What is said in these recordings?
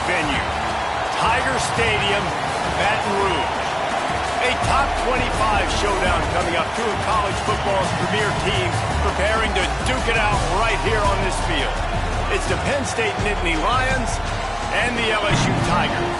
venue. Tiger Stadium, Baton Rouge. A top 25 showdown coming up. Two of college football's premier teams preparing to duke it out right here on this field. It's the Penn State Nittany Lions and the LSU Tigers.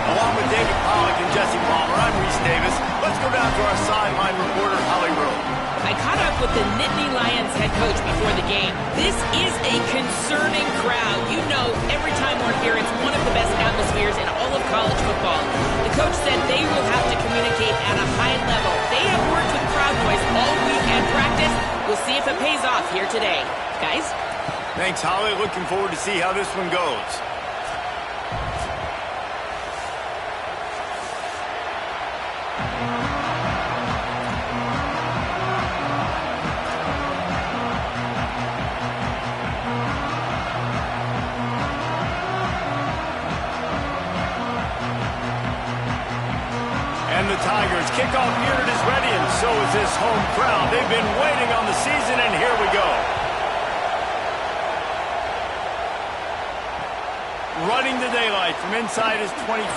Along with David Pollack and Jesse Palmer, I'm Reese Davis. Let's go down to our sideline reporter, Holly Rowe. I caught up with the Nittany Lions head coach before the game. This is a concerning crowd. You know, every time we're here, it's one of the best atmospheres in all of college football. The coach said they will have to communicate at a high level. They have worked with crowd noise all week at practice. We'll see if it pays off here today. Guys? Thanks, Holly. Looking forward to see how this one goes. And the Tigers' kickoff unit is ready, and so is this home crowd. They've been waiting on the season, and here we go. Running the daylight from inside his 25.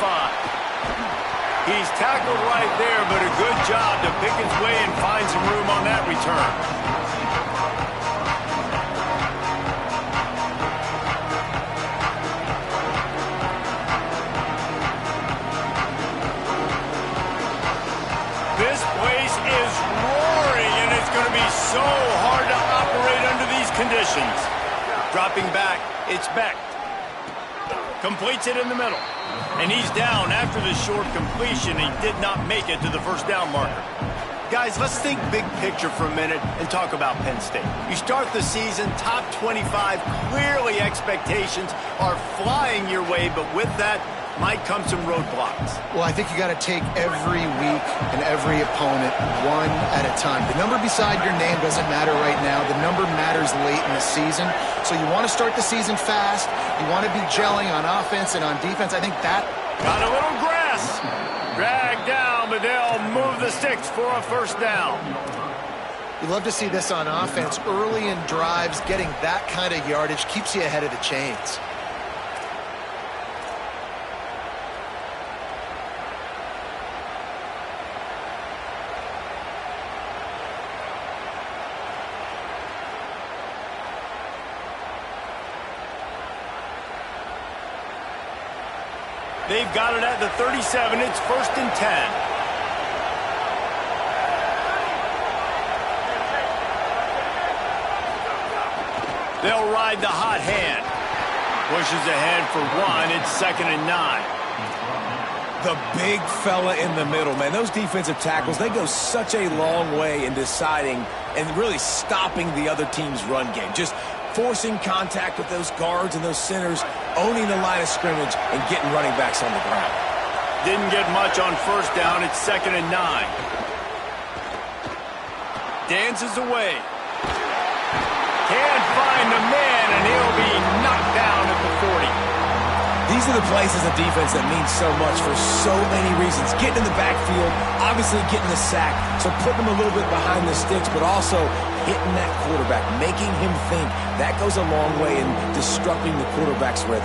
He's tackled right there, but a good job to pick his way and find some room on that return. This place is roaring, and it's going to be so hard to operate under these conditions. Dropping back, it's Beck. Completes it in the middle. And he's down after the short completion. He did not make it to the first down marker. Guys, let's think big picture for a minute and talk about Penn State. You start the season top 25. Clearly expectations are flying your way, but with that might come some roadblocks. Well, I think you got to take every week and every opponent one at a time. The number beside your name doesn't matter right now. The number matters late in the season. So you want to start the season fast. You want to be gelling on offense and on defense. I think that... Got a little grass. Dragged down, but they'll move the sticks for a first down. You love to see this on offense. Early in drives, getting that kind of yardage keeps you ahead of the chains. They've got it at the 37. It's 1st and 10. They'll ride the hot hand. Pushes ahead for one. It's 2nd and 9. The big fella in the middle, man. Those defensive tackles, they go such a long way in deciding and really stopping the other team's run game. Just forcing contact with those guards and those centers, owning the line of scrimmage, and getting running backs on the ground. Didn't get much on first down. It's 2nd and 9. Dances away. Can't find the man, and he'll be knocked down at the 40. These are the places of defense that mean so much for so many reasons. Getting in the backfield, obviously getting the sack, so putting him a little bit behind the sticks, but also hitting that quarterback, making him think. That goes a long way in disrupting the quarterback's rhythm.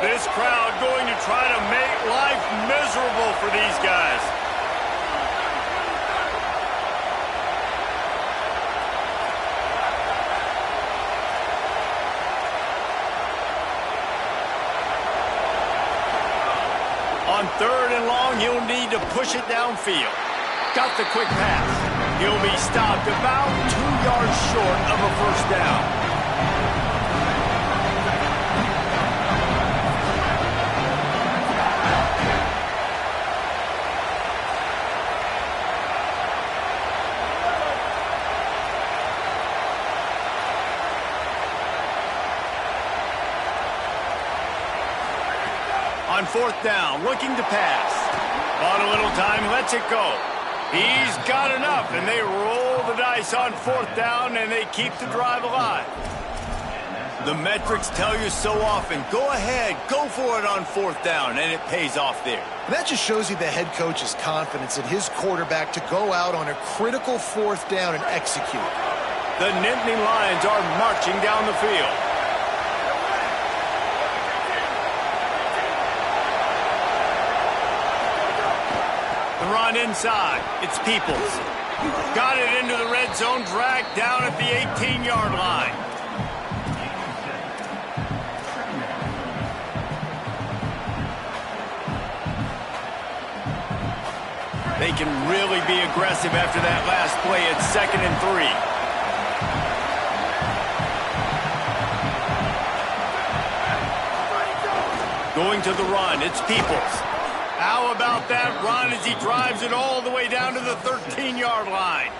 This crowd going to try to make life miserable for these guys. On 3rd and long, he'll need to push it downfield. Got the quick pass. He'll be stopped about 2 yards short of a first down. On 4th down, looking to pass. On a little time, lets it go. He's got enough, and they roll the dice on 4th down, and they keep the drive alive. The metrics tell you so often, go ahead, go for it on fourth down, and it pays off there. And that just shows you the head coach's confidence in his quarterback to go out on a critical fourth down and execute. The Nittany Lions are marching down the field. The run inside. It's Peoples. Got it into the red zone, dragged down at the 18-yard line. They can really be aggressive after that last play. It's 2nd and 3. Going to the run, it's Peoples. How about that run as he drives it all the way down to the 13-yard line?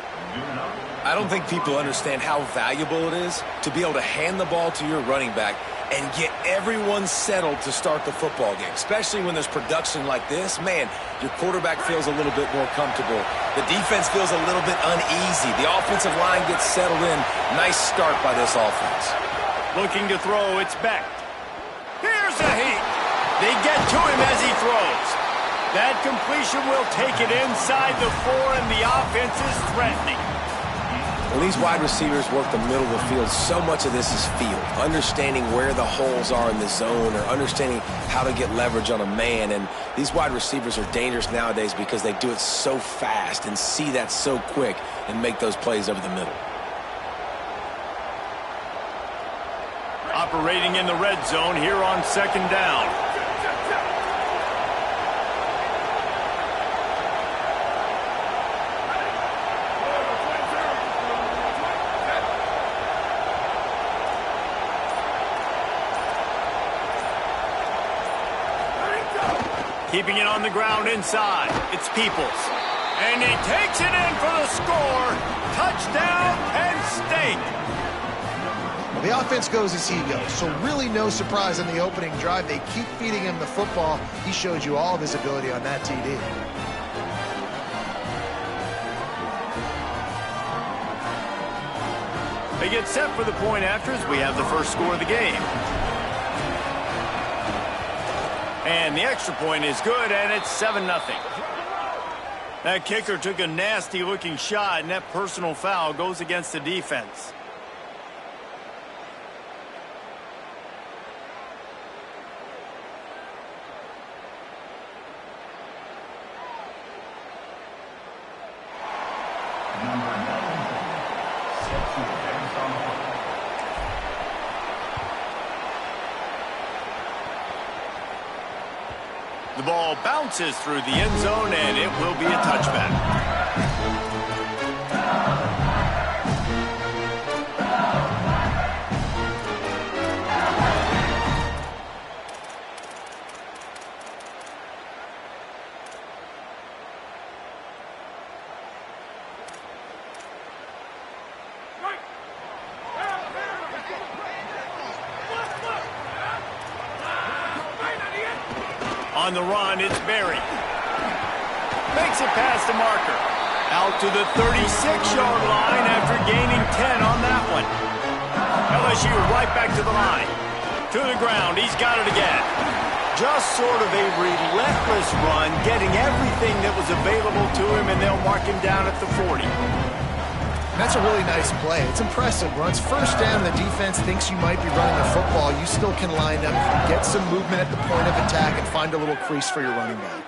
I don't think people understand how valuable it is to be able to hand the ball to your running back and get everyone settled to start the football game, especially when there's production like this. Man, your quarterback feels a little bit more comfortable. The defense feels a little bit uneasy. The offensive line gets settled in. Nice start by this offense. Looking to throw, it's Beck. Here's a heat. They get to him as he throws. That completion will take it inside the 4, and the offense is threatening. When these wide receivers work the middle of the field, so much of this is field. Understanding where the holes are in the zone or understanding how to get leverage on a man. And these wide receivers are dangerous nowadays because they do it so fast and see that so quick and make those plays over the middle. Operating in the red zone here on 2nd down. Keeping it on the ground inside. It's Peoples. And he takes it in for the score. Touchdown, Penn State. Well, the offense goes as he goes, so really no surprise on the opening drive. They keep feeding him the football. He showed you all of his ability on that TD. They get set for the point after as we have the first score of the game. And the extra point is good, and it's 7-0. That kicker took a nasty-looking shot, and that personal foul goes against the defense. The ball bounces through the end zone, and it will be a touchback. On the run, it's Berry. Makes it past the marker. Out to the 36-yard line after gaining 10 on that one. LSU right back to the line. To the ground, he's got it again. Just sort of a relentless run, getting everything that was available to him, and they'll mark him down at the 40. That's a really nice play. It's impressive. Runs first down, the defense thinks you might be running the football. You still can line up, get some movement at the point of attack, and find a little crease for your running back.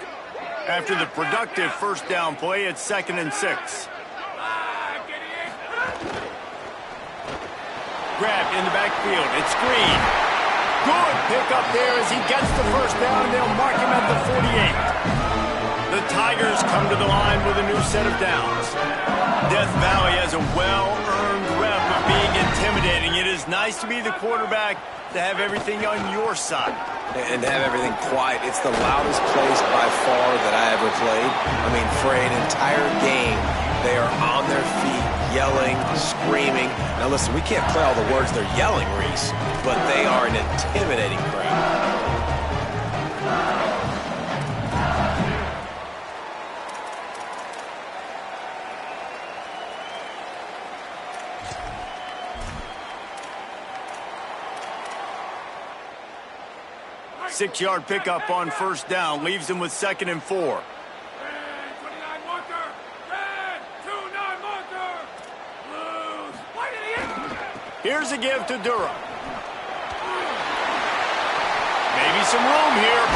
After the productive first down play, it's 2nd and 6. Grabbed in the backfield. It's Green. Good pick up there as he gets the first down, and they'll mark him at the 48. The Tigers come to the line with a new set of downs. Death Valley has a well-earned rep of being intimidating. It is nice to be the quarterback, to have everything on your side. And to have everything quiet. It's the loudest place by far that I ever played. I mean, for an entire game, they are on their feet, yelling, screaming. Now listen, we can't play all the words they're yelling, Reese, but they are an intimidating crowd. 6-yard pickup on first down leaves him with 2nd and 4. Here's a give to Durham. Maybe some room here.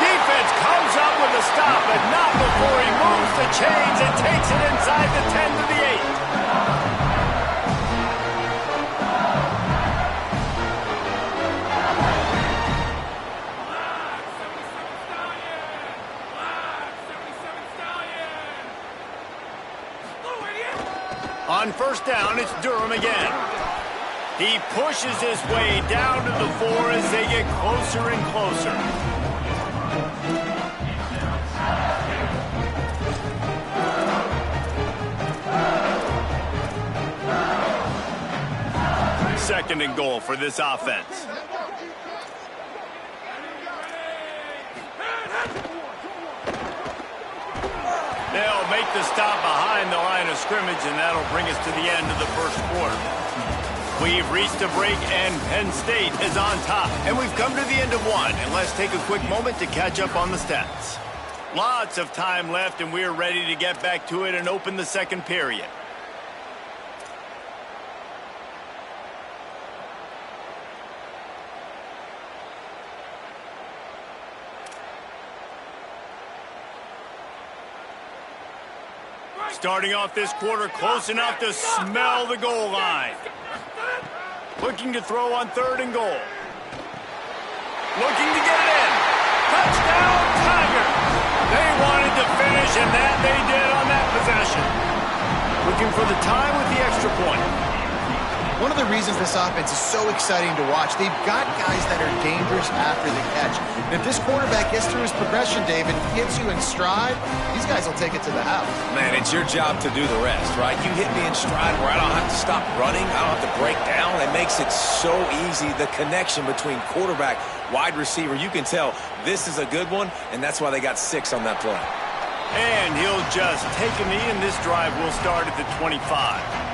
Defense comes up with a stop, but not before he moves the chains and takes it inside the 10 to the 8. On first down, it's Durham again. He pushes his way down to the 4 as they get closer and closer. Second and goal for this offense. They'll make the stop behind the line of scrimmage, and that'll bring us to the end of the first quarter. We've reached a break, and Penn State is on top. And we've come to the end of one, and let's take a quick moment to catch up on the stats. Lots of time left, and we're ready to get back to it and open the second period. Starting off this quarter close enough to smell the goal line. Looking to throw on 3rd and goal. Looking to get it in. Touchdown, Tiger! They wanted to finish, and that they did on that possession. Looking for the time with the extra point. One of the reasons this offense is so exciting to watch, they've got guys that are dangerous after the catch. And if this quarterback gets through his progression, David, hits you in stride, these guys will take it to the house. Man, it's your job to do the rest, right? You hit me in stride where I don't have to stop running. I don't have to break down. It makes it so easy, the connection between quarterback, wide receiver. You can tell this is a good one, and that's why they got 6 on that play. And he'll just take a knee, and this drive will start at the 25.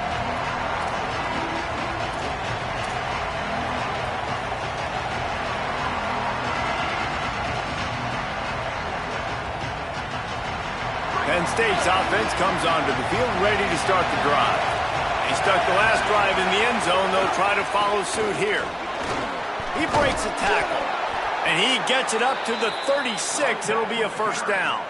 Penn State's offense comes onto the field ready to start the drive. He stuck the last drive in the end zone. They'll try to follow suit here. He breaks a tackle, and he gets it up to the 36. It'll be a first down.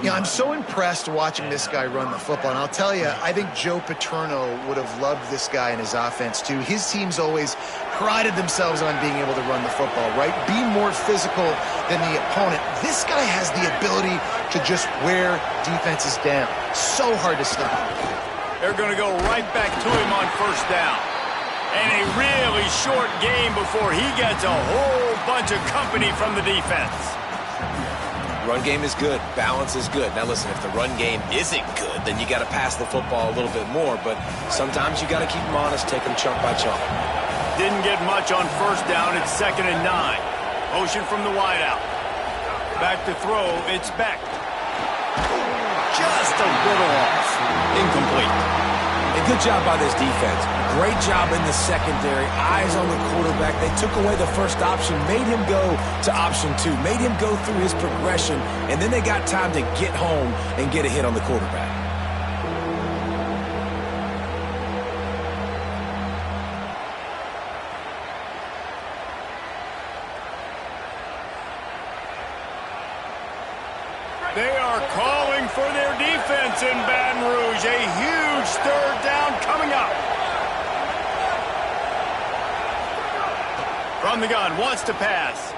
Yeah, I'm so impressed watching this guy run the football. And I'll tell you, I think Joe Paterno would have loved this guy in his offense, too. His teams always prided themselves on being able to run the football, right? Be more physical than the opponent. This guy has the ability to just wear defenses down. So hard to stop. They're going to go right back to him on first down. And a really short game before he gets a whole bunch of company from the defense. Run game is good. Balance is good. Now, listen, if the run game isn't good, then you got to pass the football a little bit more. But sometimes you got to keep them honest, take them chunk by chunk. Didn't get much on first down. It's 2nd and 9. Motion from the wideout. Back to throw. It's Beck. Just a little off. Incomplete. And good job by this defense. Great job in the secondary. Eyes on the quarterback. They took away the first option, made him go to option 2, made him go through his progression, and then they got time to get home and get a hit on the quarterback. They are calling for their defense in Baton Rouge. A huge 3rd down coming up. From the gun, wants to pass.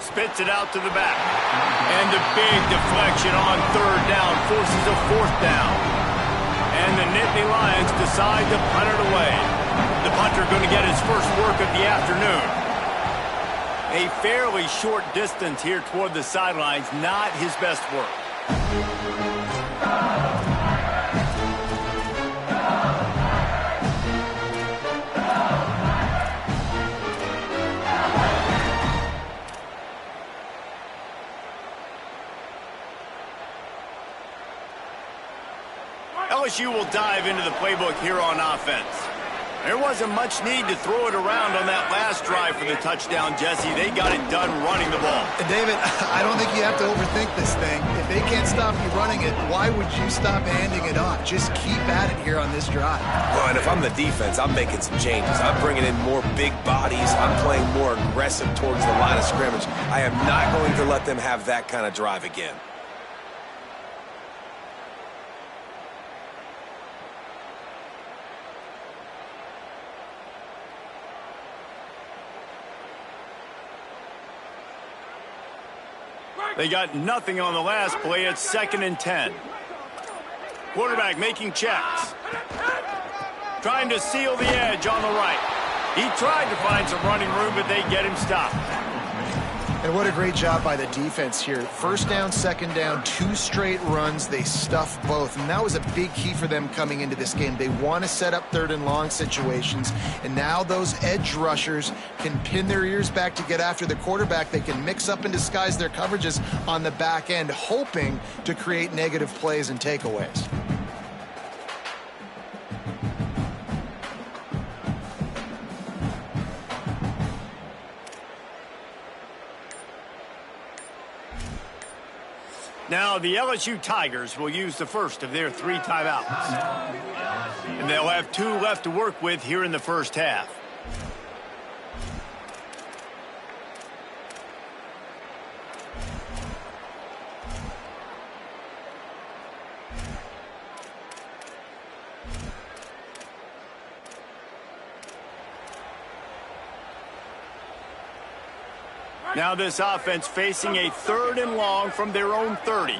Spits it out to the back. And a big deflection on 3rd down forces a 4th down. And the Nittany Lions decide to punt it away. The punter going to get his first work of the afternoon. A fairly short distance here toward the sidelines, not his best work. LSU will dive into the playbook here on offense. There wasn't much need to throw it around on that last drive for the touchdown, Jesse. They got it done running the ball. And David, I don't think you have to overthink this thing. If they can't stop you running it, why would you stop handing it off? Just keep at it here on this drive. Well, and if I'm the defense, I'm making some changes. I'm bringing in more big bodies. I'm playing more aggressive towards the line of scrimmage. I am not going to let them have that kind of drive again. They got nothing on the last play. It's 2nd and 10. Quarterback making checks. Trying to seal the edge on the right. He tried to find some running room, but they get him stopped. And what a great job by the defense here. 1st down, 2nd down, 2 straight runs. They stuffed both. And that was a big key for them coming into this game. They want to set up 3rd and long situations. And now those edge rushers can pin their ears back to get after the quarterback. They can mix up and disguise their coverages on the back end, hoping to create negative plays and takeaways. Now, the LSU Tigers will use the first of their 3 timeouts. And they'll have 2 left to work with here in the first half. Now this offense facing a 3rd and long from their own 30. A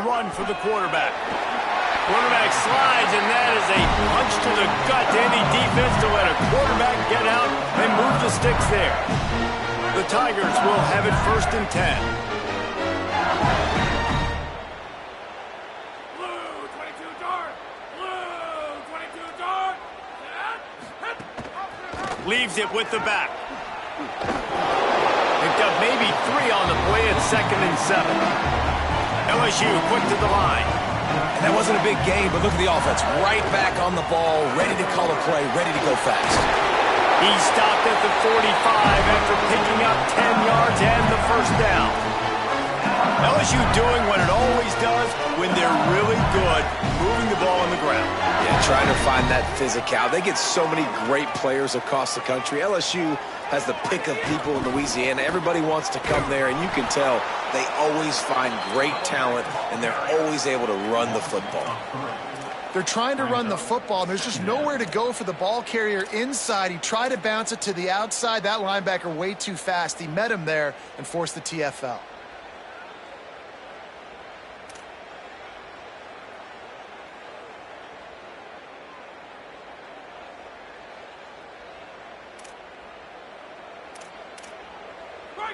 run for the quarterback. Quarterback slides, and that is a punch to the gut to any defense to let a quarterback get out and move the sticks there. The Tigers will have it 1st and 10. Leaves it with the back. Picked up maybe 3 on the play at 2nd and 7. LSU quick to the line. And that wasn't a big game, but look at the offense. Right back on the ball, ready to call a play, ready to go fast. He stopped at the 45 after picking up 10 yards and the 1st down. LSU doing what it always does when they're really good, moving the ball on the ground. Yeah, trying to find that physicality. They get so many great players across the country. LSU has the pick of people in Louisiana. Everybody wants to come there, and you can tell they always find great talent, and they're always able to run the football. They're trying to run the football, and there's just nowhere to go for the ball carrier inside. He tried to bounce it to the outside. That linebacker way too fast. He met him there and forced the TFL.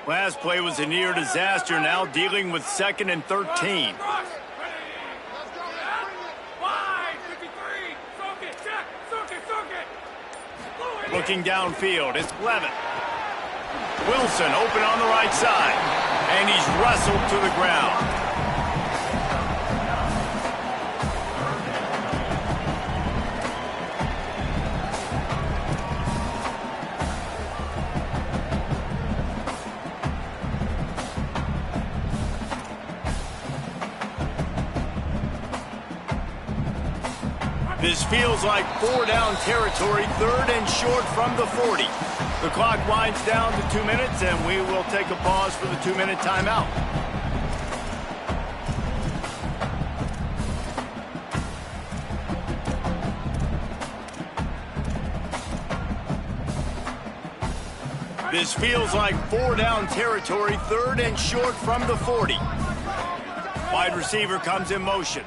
Last play was a near disaster, now dealing with 2nd and 13. Looking downfield, it's Levitt. Wilson open on the right side, and he's wrestled to the ground. This feels like 4-down territory, 3rd and short from the 40. The clock winds down to 2 minutes, and we will take a pause for the 2-minute timeout. This feels like 4-down territory, 3rd and short from the 40. Wide receiver comes in motion.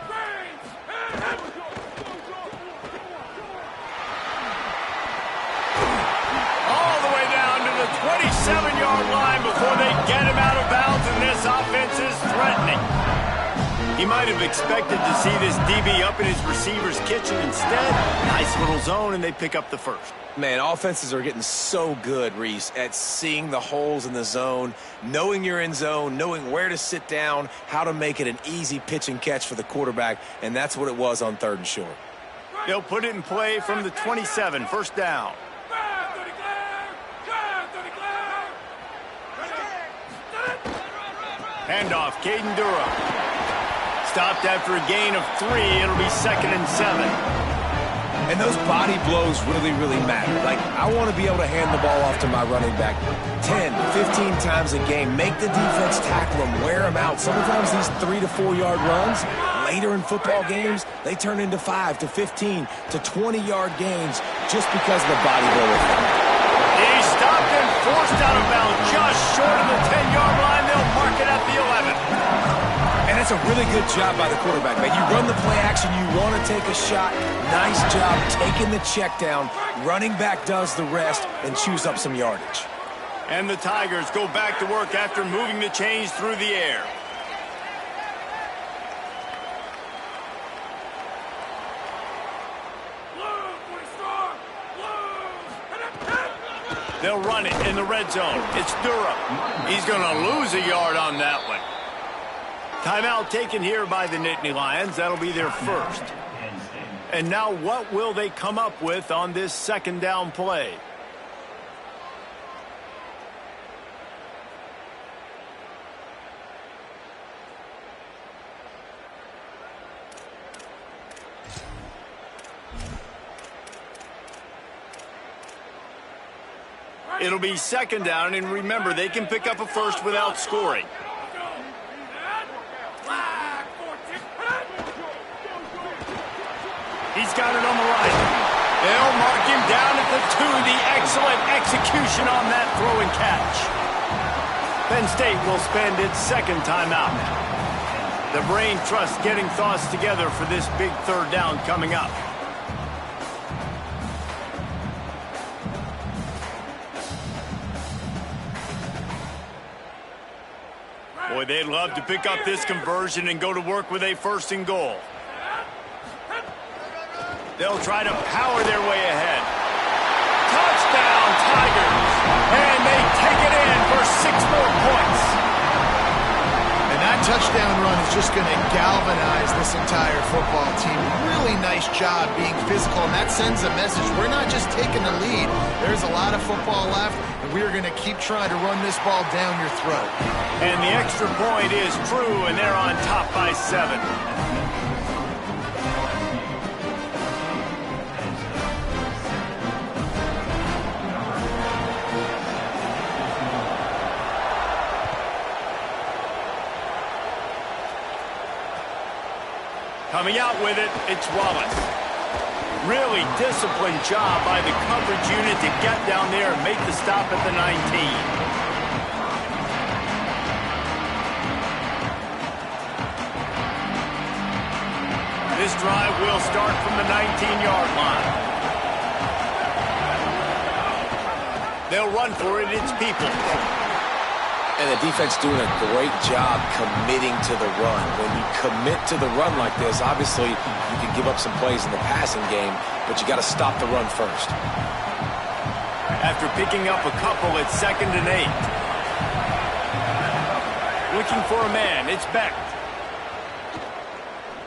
All the way down to the 27-yard line before they get him out of bounds, and this offense is threatening. He might have expected to see this DB up in his receiver's kitchen. Instead, nice little zone, and they pick up the first. Man, offenses are getting so good, Reese, at seeing the holes in the zone, knowing you're in zone, knowing where to sit down, how to make it an easy pitch and catch for the quarterback, and that's what it was on 3rd and short. They'll put it in play from the 27, first down. Handoff, Caden Durham. Stopped after a gain of 3. It'll be 2nd and 7. And those body blows really, really matter. Like, I want to be able to hand the ball off to my running back 10, 15 times a game. Make the defense tackle them, wear them out. Sometimes these 3 to 4 yard runs, later in football games, they turn into 5 to 15 to 20 yard gains just because of the body blow effect. He stopped and forced out of bounds just short of the 10-yard line. They'll mark it at the 11. And that's a really good job by the quarterback, man. You run the play action, you want to take a shot. Nice job taking the check down. Running back does the rest and chews up some yardage. And the Tigers go back to work after moving the chains through the air. They'll run it in the red zone. It's Durham. He's going to lose a yard on that one. Timeout taken here by the Nittany Lions. That'll be their first. And now what will they come up with on this 2nd down play? It'll be 2nd down, and remember, they can pick up a first without scoring. He's got it on the right. They'll mark him down at the 2. The excellent execution on that throw and catch. Penn State will spend its 2nd timeout. The brain trust getting thoughts together for this big 3rd down coming up. Boy, they'd love to pick up this conversion and go to work with a 1st and goal. They'll try to power their way ahead. Touchdown, Tigers! And they take it in for 6 more points. And that touchdown run is just going to galvanize this entire football team. Really nice job being physical, and that sends a message. We're not just taking the lead. There's a lot of football left, and we are going to keep trying to run this ball down your throat. And the extra point is true, and they're on top by 7. Coming out with it, it's Wallace. Really disciplined job by the coverage unit to get down there and make the stop at the 19. This drive will start from the 19-yard line. They'll run for it, it's People. And the defense doing a great job committing to the run. When you commit to the run like this, obviously you can give up some plays in the passing game, but you got to stop the run first. After picking up a couple, it's 2nd and 8. Looking for a man, it's Beck.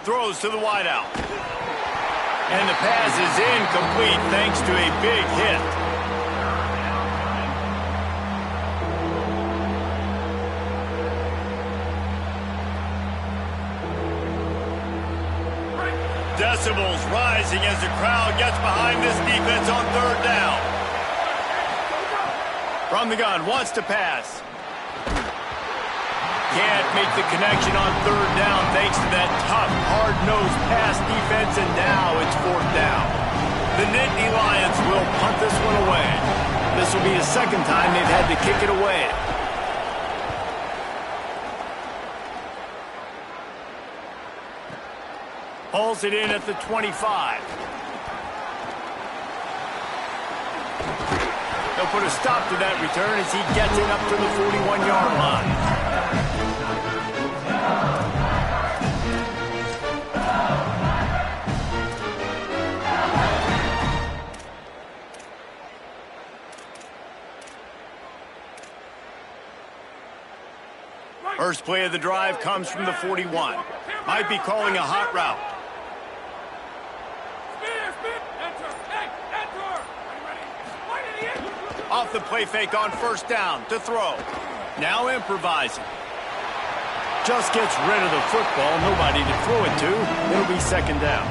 Throws to the wideout. And the pass is incomplete thanks to a big hit. Decibels rising as the crowd gets behind this defense on 3rd down. From the gun, wants to pass. Can't make the connection on 3rd down thanks to that tough, hard-nosed pass defense, and now it's 4th down. The Nittany Lions will punt this one away. This will be the 2nd time they've had to kick it away. Hauls it in at the 25. They'll put a stop to that return as he gets it up to the 41-yard line. First play of the drive comes from the 41. Might be calling a hot route. Off the play fake on first down to throw. Now improvising. Just gets rid of the football. Nobody to throw it to. It'll be second down.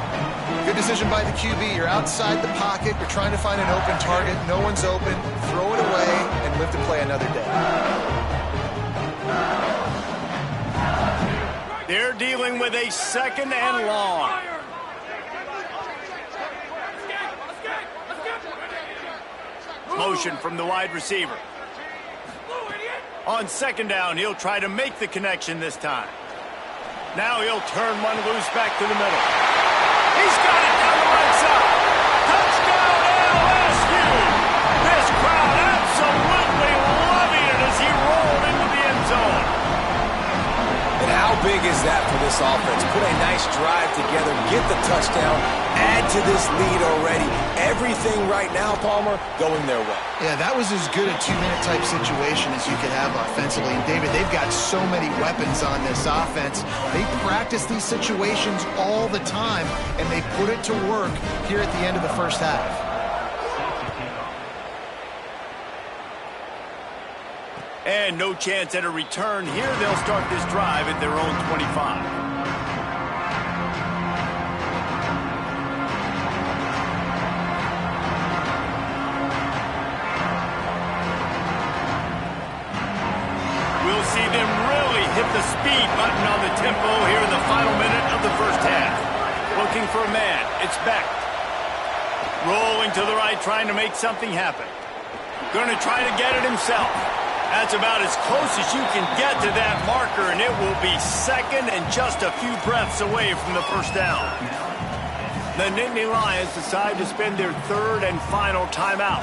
Good decision by the QB. You're outside the pocket. You're trying to find an open target. No one's open. Throw it away and live to play another day. They're dealing with a second and long. Motion from the wide receiver. On second down, he'll try to make the connection this time. Now he'll turn one loose back to the middle. He's got it down the right side. Touchdown, LSU! This crowd absolutely loving it as he rolled into the end zone. And how big is that for this offense? Put a nice drive together, get the touchdown, add to this lead already. Everything right now, Palmer, going their way. Yeah, that was as good a two-minute type situation as you could have offensively. And, David, they've got so many weapons on this offense. They practice these situations all the time, and they put it to work here at the end of the first half. And no chance at a return here. They'll start this drive at their own 25. We'll see them really hit the speed button on the tempo here in the final minute of the first half. Looking for a man. It's Beck. Rolling to the right, trying to make something happen. Going to try to get it himself. That's about as close as you can get to that marker, and it will be second and just a few breaths away from the first down. The Nittany Lions decide to spend their third and final timeout.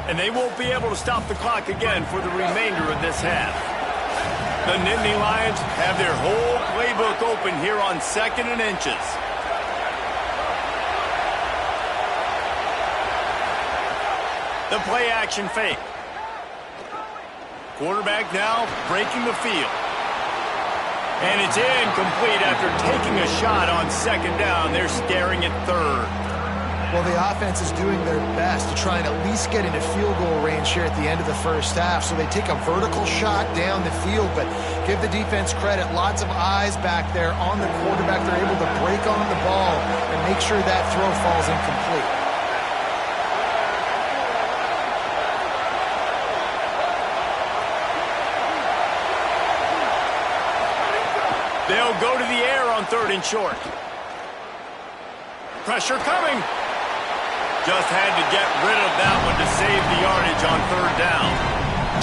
And they won't be able to stop the clock again for the remainder of this half. The Nittany Lions have their whole playbook open here on second and inches. The play action fake. Quarterback now breaking the field. And it's incomplete after taking a shot on second down. They're staring at third. Well, the offense is doing their best to try and at least get into field goal range here at the end of the first half. So they take a vertical shot down the field, but give the defense credit. Lots of eyes back there on the quarterback. They're able to break on the ball and make sure that throw falls incomplete. They'll go to the air on third and short. Pressure coming. Just had to get rid of that one to save the yardage on third down.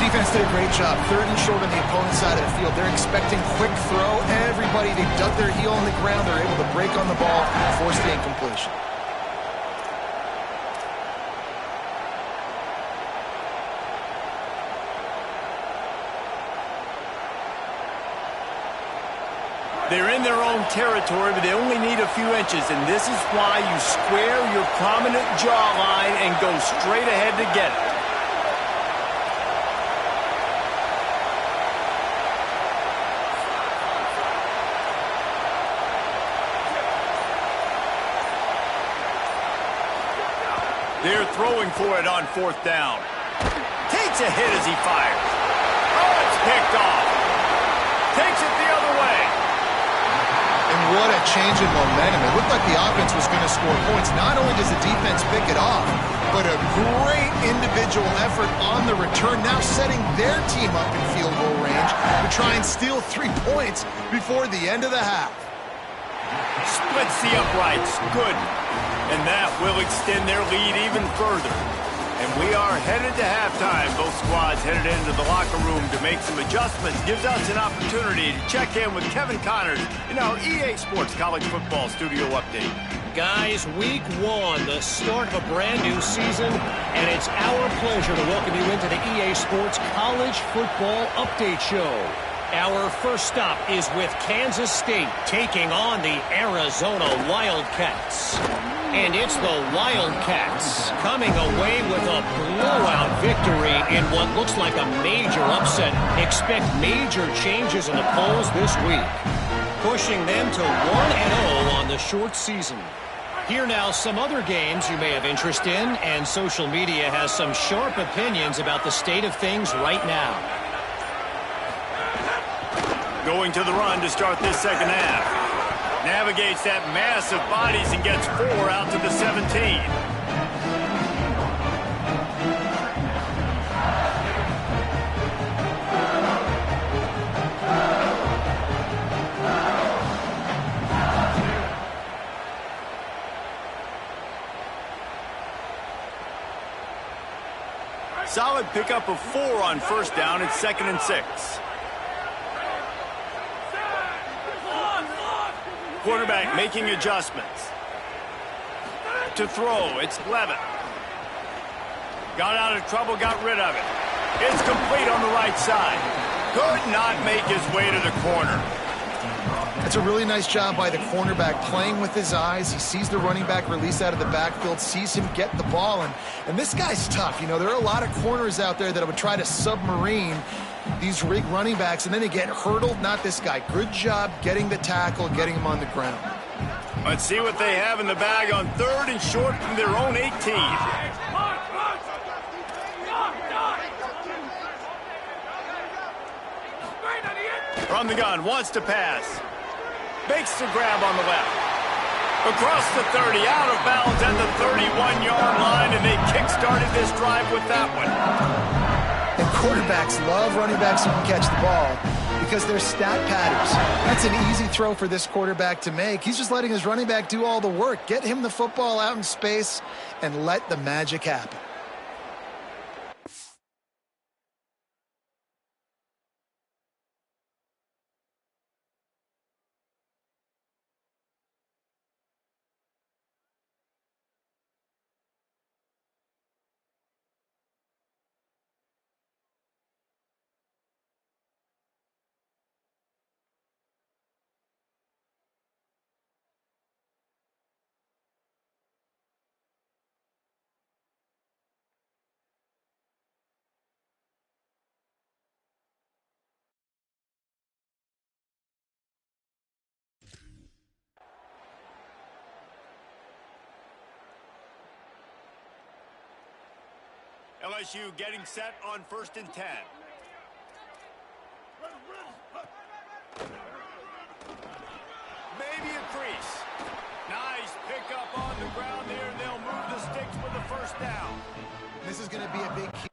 Defense did a great job. Third and short on the opponent's side of the field. They're expecting quick throw. Everybody, they dug their heel on the ground. They're able to break on the ball and force the incompletion. They're in their own territory, but they only need a few inches, and this is why you square your prominent jawline and go straight ahead to get it. They're throwing for it on fourth down. Takes a hit as he fires. Oh, it's picked off. Takes it the other way. And what a change in momentum. It looked like the offense was going to score points. Not only does the defense pick it off, but a great individual effort on the return, now setting their team up in field goal range to try and steal 3 points before the end of the half. Splits the uprights. Good. And that will extend their lead even further. And we are headed to halftime. Both squads headed into the locker room to make some adjustments. Gives us an opportunity to check in with Kevin Connors in our EA Sports College Football Studio Update. Guys, week one, the start of a brand new season, and it's our pleasure to welcome you into the EA Sports College Football Update Show. Our first stop is with Kansas State taking on the Arizona Wildcats. And it's the Wildcats coming away with a blowout victory in what looks like a major upset. Expect major changes in the polls this week, pushing them to 1-0 on the short season. Here now, some other games you may have interest in, and social media has some sharp opinions about the state of things right now. Going to the run to start this second half. Navigates that mass of bodies and gets 4 out to the 17. Solid pickup of 4 on first down. It's 2nd and 6. Quarterback making adjustments. To throw, it's Levitt. Got out of trouble, got rid of it. It's complete on the right side. Could not make his way to the corner. That's a really nice job by the cornerback, playing with his eyes. He sees the running back release out of the backfield, sees him get the ball, and this guy's tough. You know, there are a lot of corners out there that would try to submarine these running backs, and then they get hurdled. Not this guy. Good job getting the tackle, getting him on the ground. Let's see what they have in the bag on 3rd and short from their own 18. From the gun, wants to pass. Makes the grab on the left. Across the 30, out of bounds at the 31-yard line, and they kick-started this drive with that one. And quarterbacks love running backs who can catch the ball because they're stat padders. That's an easy throw for this quarterback to make. He's just letting his running back do all the work. Get him the football out in space and let the magic happen. LSU getting set on 1st and 10. Maybe a crease. Nice pickup on the ground there, and they'll move the sticks with the first down. This is going to be a big key.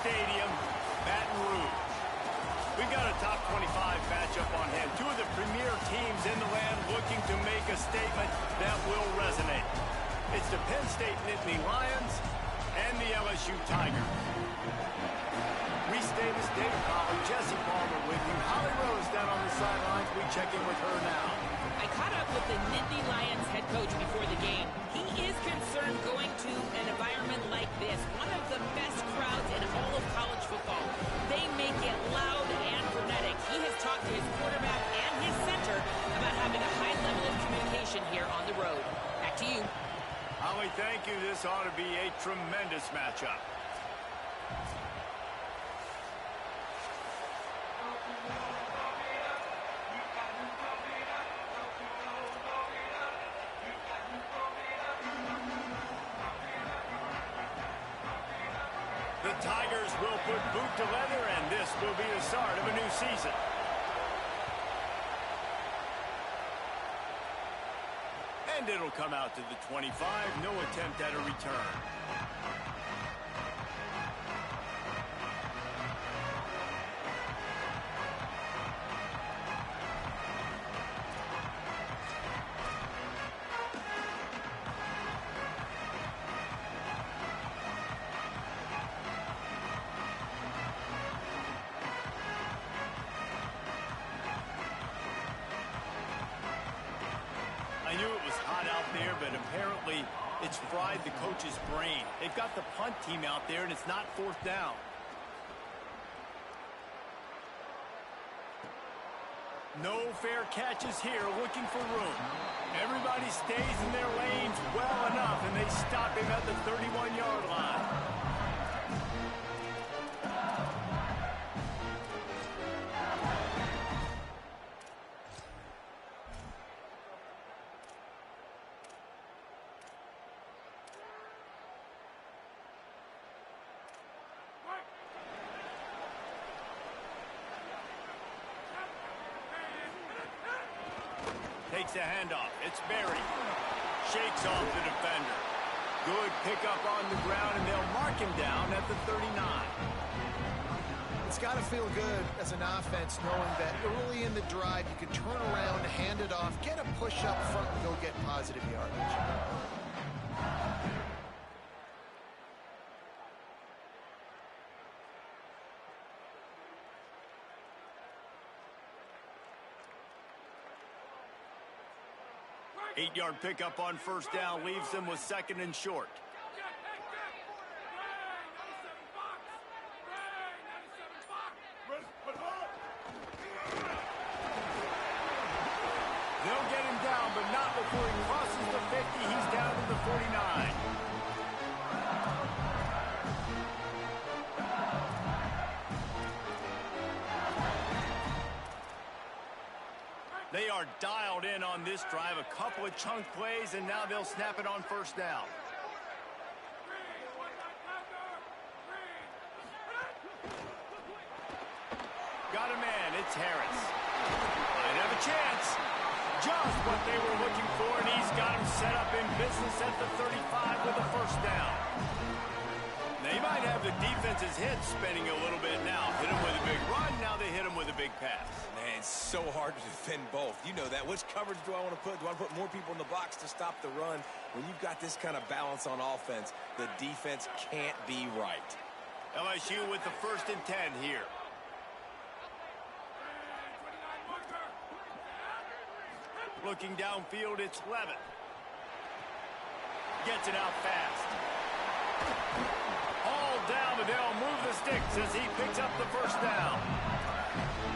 Stadium, Baton Rouge. We've got a top 25 matchup on hand. Two of the premier teams in the land looking to make a statement that will resonate. It's the Penn State Nittany Lions and the LSU Tigers. Reese Davis, David Pollard, Jesse Palmer with you. Holly Rose down on the sidelines. We check in with her now. I caught up with the Nittany Lions head coach before the game. He is concerned going to an environment like this, one of the best crowds in all of college football. They make it loud and frenetic. He has talked to his quarterback and his center about having a high level of communication here on the road. Back to you. Holly, thank you. This ought to be a tremendous matchup. The Tigers will put boot to leather, and this will be the start of a new season. And it'll come out to the 25. No attempt at a return. I knew it was hot out there, but apparently it's fried the coach's brain. They've got the punt team out there, and it's not fourth down. No fair catches here, looking for room. Everybody stays in their lanes well enough, and they stop him at the 31-yard line. Takes a handoff. It's Berry. Shakes off the defender. Good pickup on the ground, and they'll mark him down at the 39. It's got to feel good as an offense knowing that early in the drive you can turn around, hand it off, get a push up front, and go get positive yardage. 8-yard pickup on first down leaves them with second and short. They'll get him down, but not before he crosses the 50. He's down to the 49. They are dialed in on this drive. A couple of chunk plays, and now they'll snap it on first down. Got a man. It's Harris. Might have a chance. Just what they were looking for, and he's got him set up in business at the 35 with a first down. They might have the defense's head spinning a little bit now. Hit him with a big run, now they hit him with a big pass. Man, it's so hard to defend both. You know that. Which coverage do I want to put? Do I put more people in the box to stop the run? When you've got this kind of balance on offense, the defense can't be right. LSU with the 1st and 10 here. Looking downfield, it's Levitt. Gets it out fast. All down, but they'll move the sticks as he picks up the first down.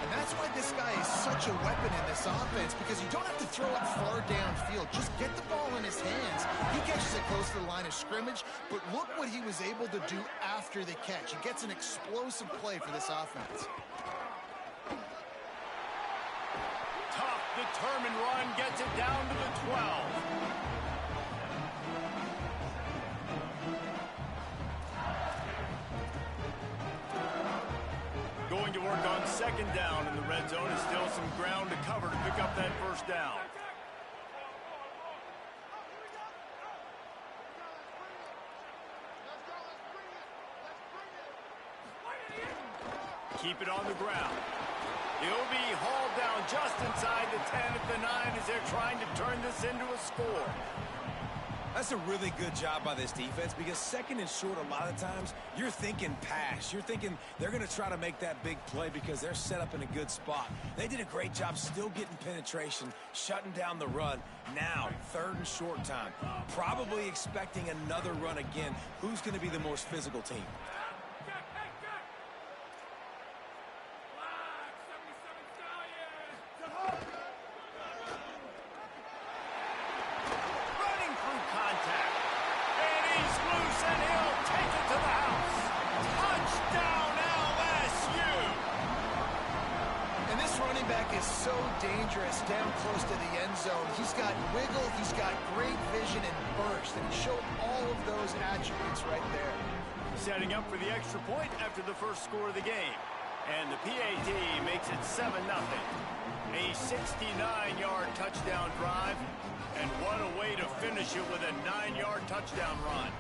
And that's why this guy is such a weapon in this offense, because you don't have to throw it far downfield. Just get the ball in his hands. He catches it close to the line of scrimmage, but look what he was able to do after the catch. He gets an explosive play for this offense. Tough, determined run gets it down to the 12. Going to work on 2nd down in the red zone, and still some ground to cover to pick up that first down. Keep it on the ground. He'll be hauled down just inside the 10 at the 9 as they're trying to turn this into a score. That's a really good job by this defense because second and short, a lot of times, you're thinking pass. You're thinking they're going to try to make that big play because they're set up in a good spot. They did a great job still getting penetration, shutting down the run. Now, third and short time. Probably expecting another run again. Who's going to be the most physical team? So dangerous down close to the end zone. He's got wiggle, he's got great vision and burst, and he showed all of those attributes right there. Setting up for the extra point after the first score of the game. And the PAT makes it 7-0. A 69-yard touchdown drive, and what a way to finish it with a 9-yard touchdown run.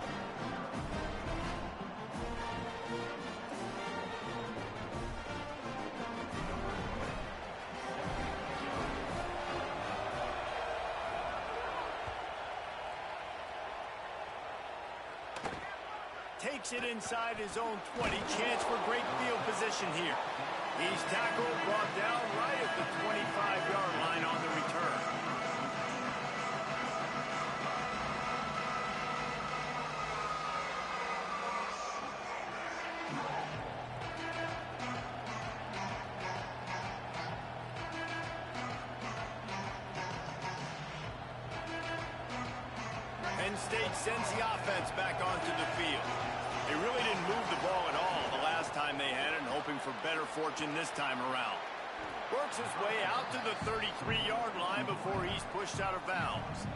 Takes it inside his own 20. Chance for great field position here. He's tackled, brought down right at the 25-yard line on the return. Penn State sends the offense back onto the field. They really didn't move the ball at all the last time they had it, and hoping for better fortune this time around. Works his way out to the 33-yard line before he's pushed out of bounds.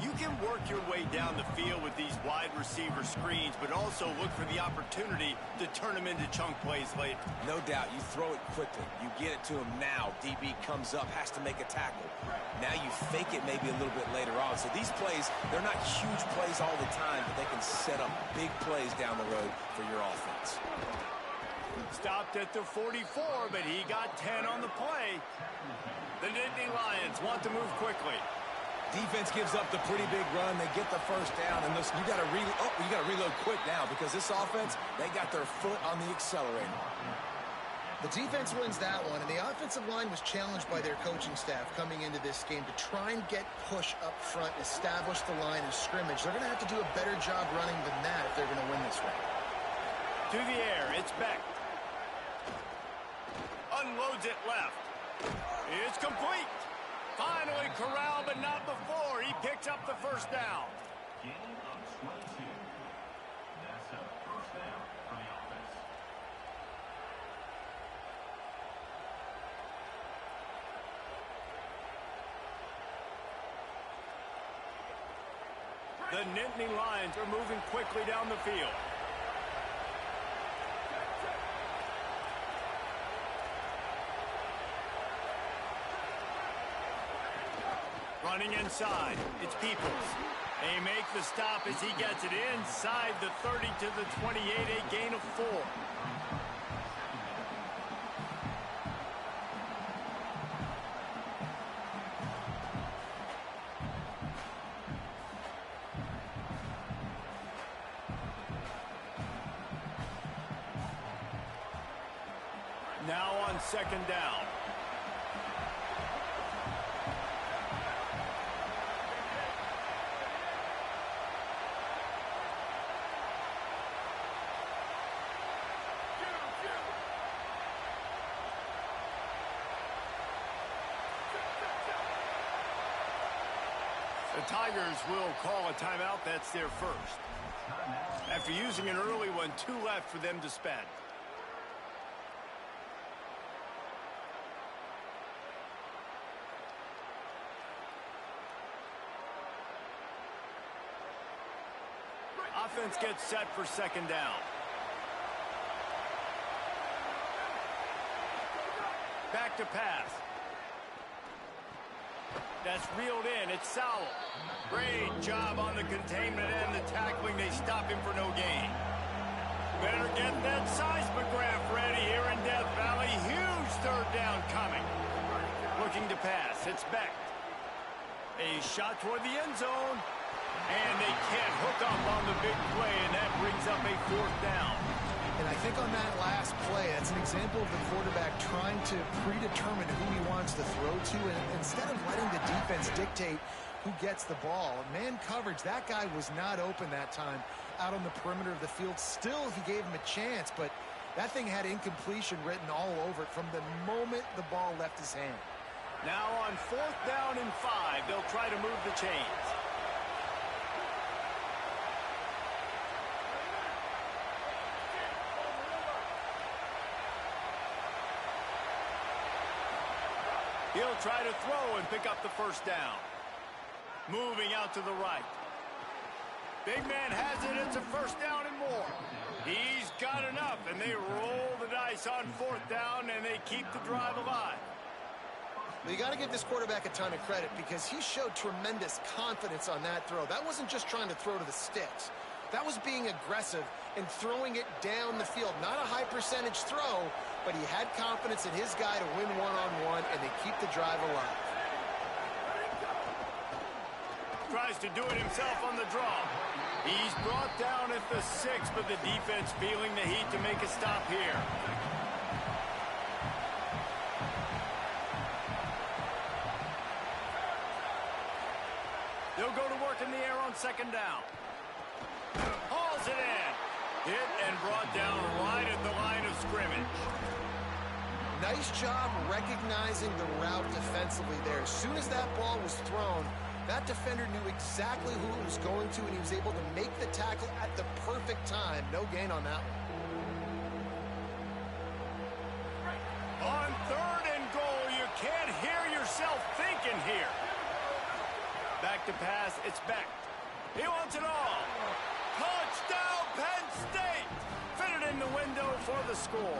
You can work your way down the field with these wide receiver screens, but also look for the opportunity to turn them into chunk plays later. No doubt. You throw it quickly. You get it to him now. DB comes up, has to make a tackle. Now you fake it maybe a little bit later on. So these plays, they're not huge plays all the time, but they can set up big plays down the road for your offense. Stopped at the 44, but he got 10 on the play. The Nittany Lions want to move quickly. Defense gives up the pretty big run. They get the first down, and listen, you got to reload quick now because this offense, they got their foot on the accelerator. The defense wins that one, and the offensive line was challenged by their coaching staff coming into this game to try and get push up front, establish the line of scrimmage. They're going to have to do a better job running than that if they're going to win this one. To the air, it's Beck. Unloads it left. It's complete. Finally corralled, but not before. He picks up the first down. Gain of 22. That's a first down for the offense. The Nittany Lions are moving quickly down the field. Running inside, it's Peoples. They make the stop as he gets it inside the 30 to the 28, a gain of 4. Now on second down. The Tigers will call a timeout. That's their first. After using an early one, 2 left for them to spend. Offense gets set for second down. Back to pass. That's reeled in. It's Sowell. Great job on the containment and the tackling. They stop him for no gain. Better get that size pass. It's Beck. A shot toward the end zone. And they can't hook up on the big play, and that brings up a 4th down. And I think on that last play, that's an example of the quarterback trying to predetermine who he wants to throw to, and instead of letting the defense dictate who gets the ball. Man coverage, that guy was not open that time out on the perimeter of the field. Still, he gave him a chance, but that thing had incompletion written all over it from the moment the ball left his hand. Now on 4th down and 5, they'll try to move the chains. He'll try to throw and pick up the 1st down. Moving out to the right. Big man has it. It's a 1st down and more. He's got enough, and they roll the dice on 4th down, and they keep the drive alive. Well, you got to give this quarterback a ton of credit because he showed tremendous confidence on that throw. That wasn't just trying to throw to the sticks. That was being aggressive and throwing it down the field. Not a high percentage throw, but he had confidence in his guy to win one-on-one, and they keep the drive alive. Tries to do it himself on the draw. He's brought down at the 6, but the defense feeling the heat to make a stop here. They'll go to work in the air on 2nd down. Hauls it in. Hit and brought down right at the line of scrimmage. Nice job recognizing the route defensively there. As soon as that ball was thrown, that defender knew exactly who it was going to, and he was able to make the tackle at the perfect time. No gain on that one. On 3rd and goal, you can't hear yourself thinking here. Back to pass, it's Beck. He wants it all. Touchdown, Penn State! Fitted in the window for the score.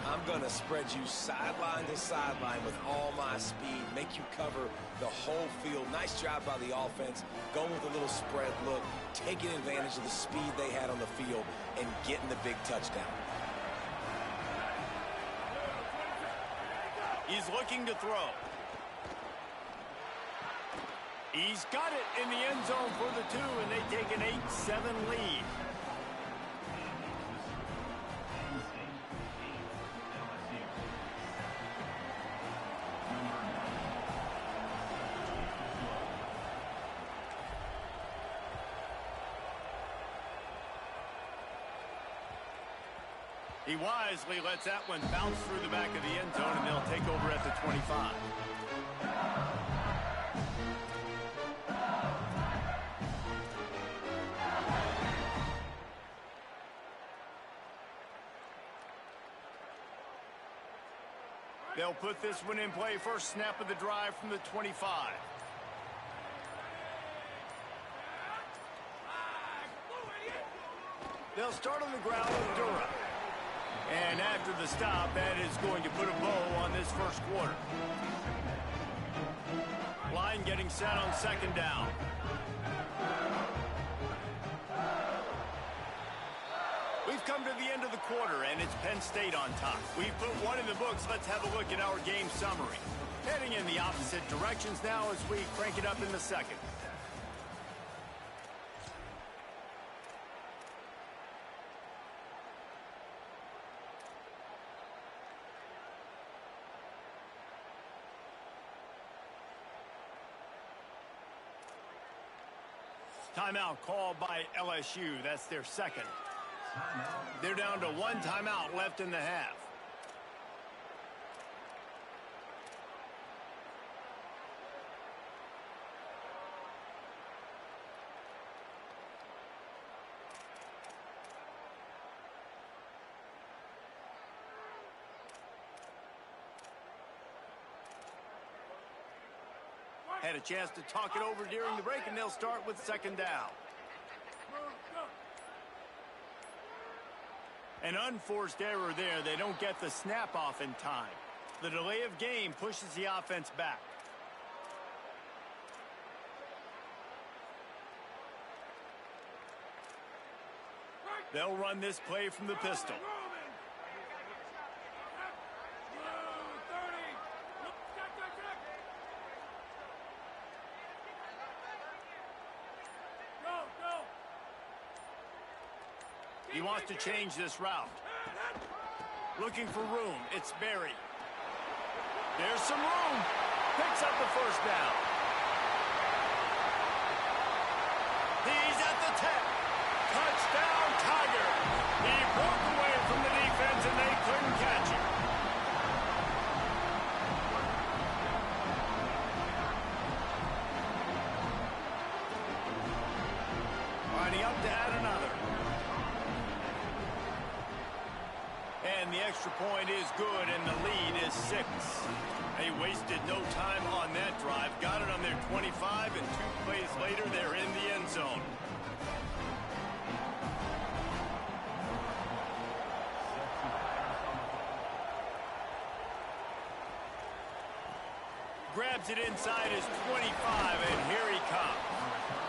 I'm going to spread you sideline to sideline with all my speed, make you cover the whole field. Nice job by the offense, going with a little spread look, taking advantage of the speed they had on the field, and getting the big touchdown. He's looking to throw. He's got it in the end zone for the 2, and they take an 8-7 lead. He wisely lets that one bounce through the back of the end zone, and they'll take over at the 25. They'll put this one in play. First snap of the drive from the 25. They'll start on the ground with Dura. And after the stop, that is going to put a bow on this first quarter. Line getting set on 2nd down. We've come to the end of the quarter, and it's Penn State on top. We've put one in the books. Let's have a look at our game summary. Heading in the opposite directions now as we crank it up in the 2nd. Timeout called by LSU. That's their 2nd. They're down to 1 timeout left in the half. Had a chance to talk it over during the break, and they'll start with 2nd down. An unforced error there. They don't get the snap off in time. The delay of game pushes the offense back. They'll run this play from the pistol. He wants to change this route. Looking for room. It's Berry. There's some room. Picks up the first down. He's at the 10. Touchdown, Tiger. He broke away from the defense, and they couldn't catch him. Lining up to add another. And the extra point is good, and the lead is 6. They wasted no time on that drive. Got it on their 25, and 2 plays later, they're in the end zone. Grabs it inside his 25, and here he comes.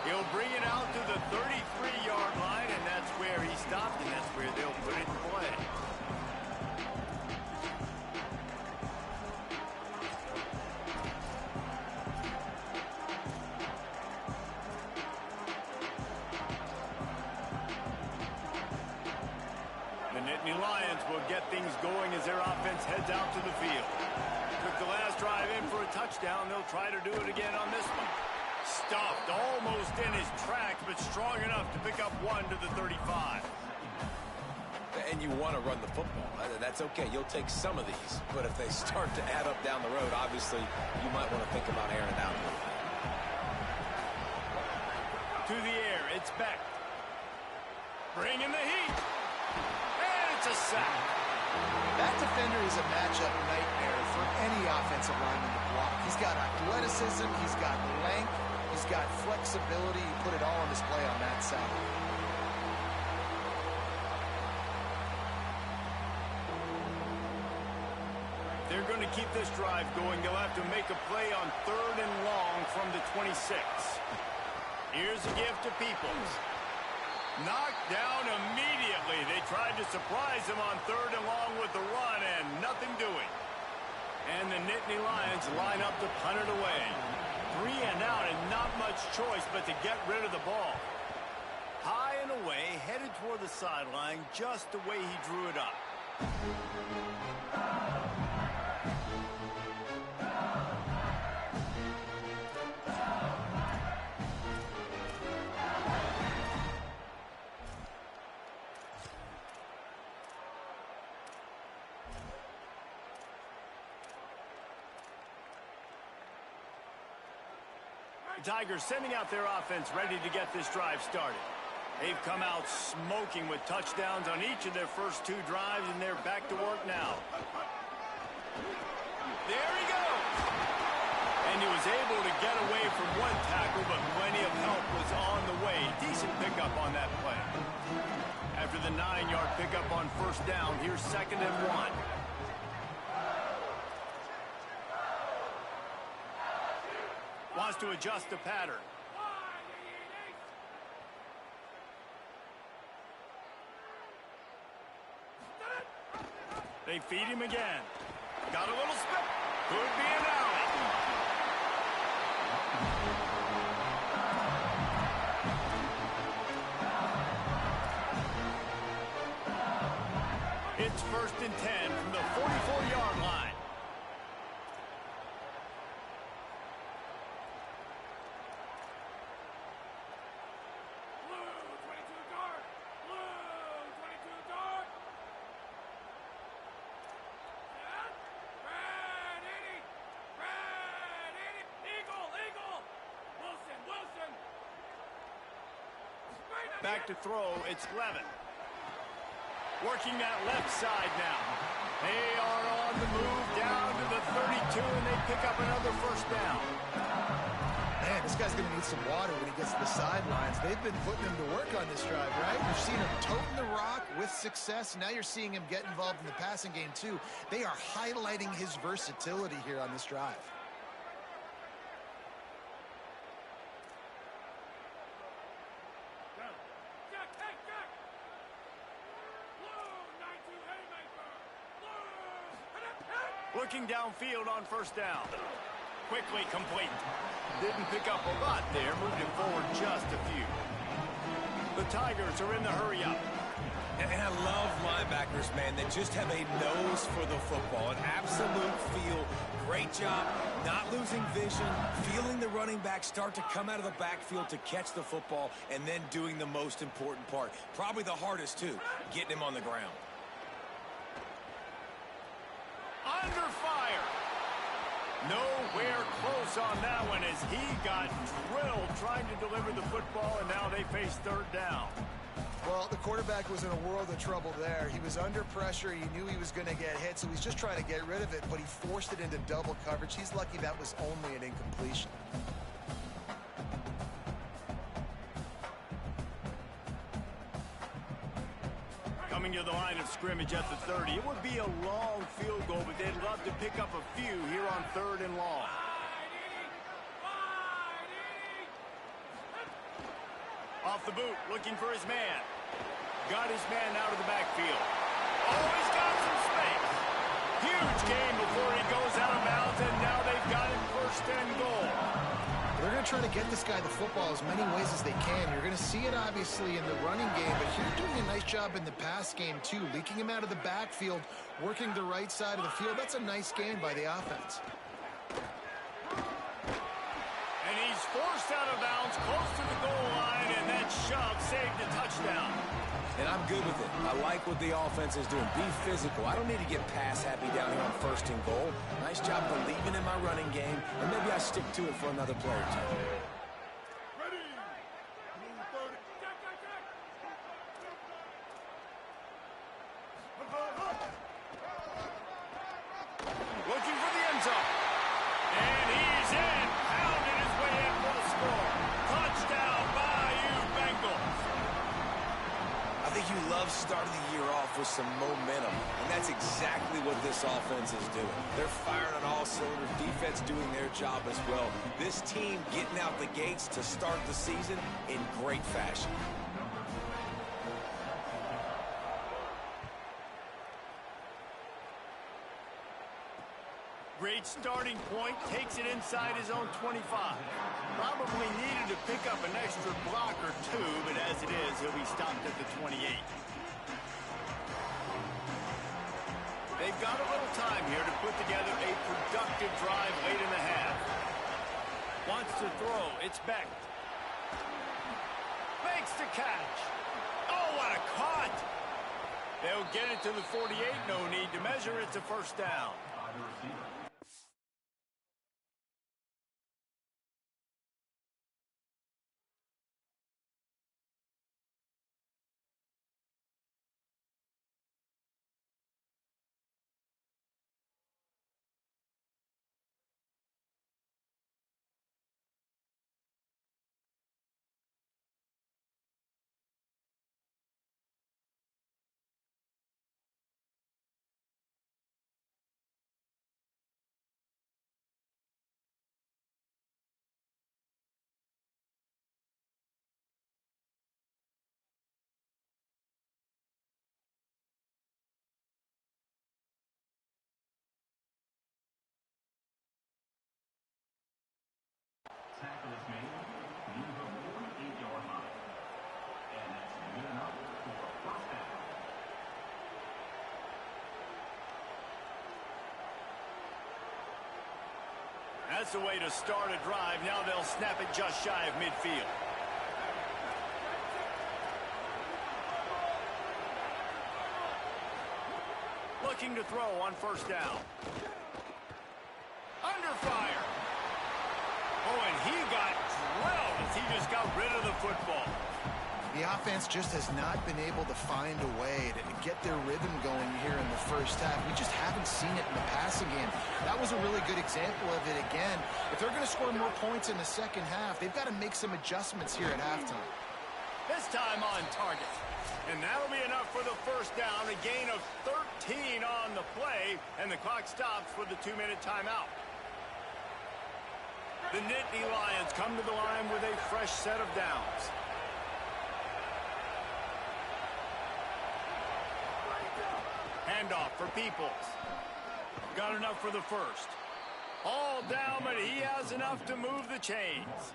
He'll bring it out to the 33-yard line, and that's where he stopped, and that's where they'll put it in play. The Nittany Lions will get things going as their offense heads out to the field. Took the last drive in for a touchdown. They'll try to do it again on this one. Stuffed almost in his tracks, but strong enough to pick up 1 to the 35. And you want to run the football. That's okay. You'll take some of these. But if they start to add up down the road, obviously, you might want to think about airing it out. To the air, it's Beck. Bringing the heat. And it's a sack. That defender is a matchup nightmare for any offensive lineman to block. He's got athleticism, he's got length, he's got flexibility. You put it all on display on that side. They're going to keep this drive going. They'll have to make a play on 3rd and long from the 26. Here's a gift to Peoples. Knocked down immediately. They tried to surprise him on 3rd and long with the run, and nothing doing. And the Nittany Lions line up to punt it away. 3 and out, and not much choice but to get rid of the ball. High and away, headed toward the sideline, just the way he drew it up. The Tigers sending out their offense ready to get this drive started. They've come out smoking with touchdowns on each of their first 2 drives, and they're back to work now. There he goes! And he was able to get away from 1 tackle, but plenty of help was on the way. Decent pickup on that play. After the 9-yard pickup on 1st down, here's 2nd and 1. Wants to adjust the pattern. They feed him again. Got a little spit. Could be an alley. It's 1st and 10 from the 44-yard line. Back to throw, it's Levin. Working that left side now. They are on the move down to the 32, and they pick up another 1st down. Man, this guy's going to need some water when he gets to the sidelines. They've been putting him to work on this drive, right? You've seen him toting the rock with success. Now you're seeing him get involved in the passing game, too. They are highlighting his versatility here on this drive. Looking downfield on 1st down. Quickly complete. Didn't pick up a lot there, moved it forward just a few. The Tigers are in the hurry up. linebackers, man, that just have a nose for the football, an absolute feel. Great job not losing vision, feeling the running back start to come out of the backfield to catch the football, and then doing the most important part. Probably the hardest, too, getting him on the ground. Under fire. Nowhere close on that one as he got drilled trying to deliver the football, and now they face third down. Well, the quarterback was in a world of trouble there. He was under pressure. He knew he was going to get hit, so he's just trying to get rid of it, but he forced it into double coverage. He's lucky that was only an incompletion. Coming to the line of scrimmage at the 30. It would be a long field goal, but they'd love to pick up a few here on 3rd and long. Off the boot, looking for his man. Got his man out of the backfield. Oh, he's got some space. Huge gain before he goes out of bounds, and now they've got him 1st and goal. They're going to try to get this guy the football as many ways as they can. You're going to see it, obviously, in the running game, but here doing a nice job in the pass game, too. Leaking him out of the backfield, working the right side of the field. That's a nice gain by the offense. And he's forced out of bounds, close to the goal line, and that shove saved a touchdown. And I'm good with it. I like what the offense is doing. Be physical. I don't need to get pass happy down here on 1st and goal. Nice job believing in my running game, and maybe I stick to it for another play or two. Ready. Looking for the end zone. And he's in. Pounded his way in for the score. Touchdown, Bayou Bengals. I think you love starting the year off with some momentum, and that's exactly what this offense is doing. They're firing on all cylinders, defense doing their job as well. This team getting out the gates to start the season in great fashion. Great starting point, takes it inside his own 25. Probably needed to pick up an extra block or two, but as it is, he'll be stopped at the 28. They've got a little time here to put together a productive drive late in the half. Wants to throw, it's Beck. Makes the catch. Oh, what a cut! They'll get it to the 48, no need to measure, it's a 1st down. By the receiver. Tackle is made near the 48-yard line. And that's good enough for a 1st down. That's the way to start a drive. Now they'll snap it just shy of midfield. Looking to throw on 1st down. Under fire. Oh, and he got drilled as he just got rid of the football. The offense just has not been able to find a way to get their rhythm going here in the 1st half. We just haven't seen it in the passing game. That was a really good example of it again. If they're going to score more points in the 2nd half, they've got to make some adjustments here at halftime. This time on target. And that'll be enough for the 1st down, a gain of 13 on the play, and the clock stops for the 2-minute timeout. The Nittany Lions come to the line with a fresh set of downs. Handoff for Peoples. Got enough for the 1st. All down, but he has enough to move the chains.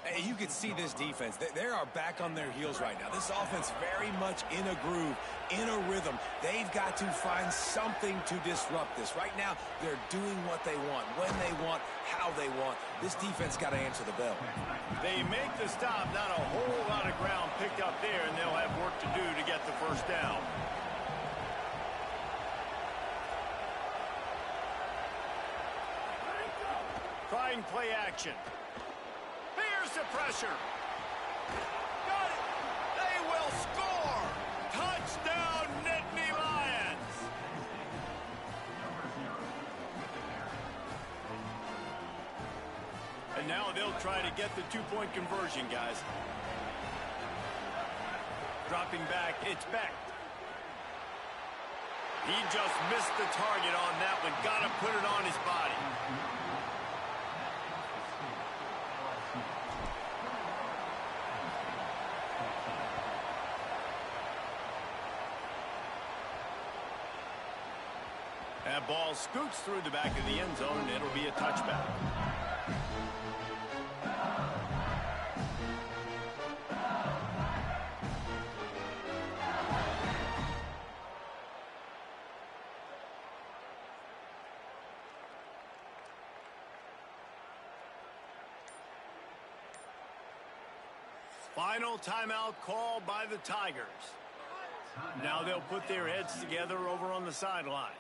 Hey, you can see this defense. They are back on their heels right now. This offense very much in a groove, in a rhythm. They've got to find something to disrupt this. Right now, they're doing what they want, when they want, how they want. This defense got to answer the bell. They make the stop. Not a whole lot of ground picked up there, and they'll have work to do to get the first down. Trying play action. Here's the pressure. Got it. They will score. Touchdown, Nittany Lions. And now they'll try to get the two-point conversion, guys. Dropping back, it's Beck. He just missed the target on that one. Got to put it on his body. That ball scoots through the back of the end zone, and it'll be a touchback. Final timeout call by the Tigers. Now they'll put their heads together over on the sideline.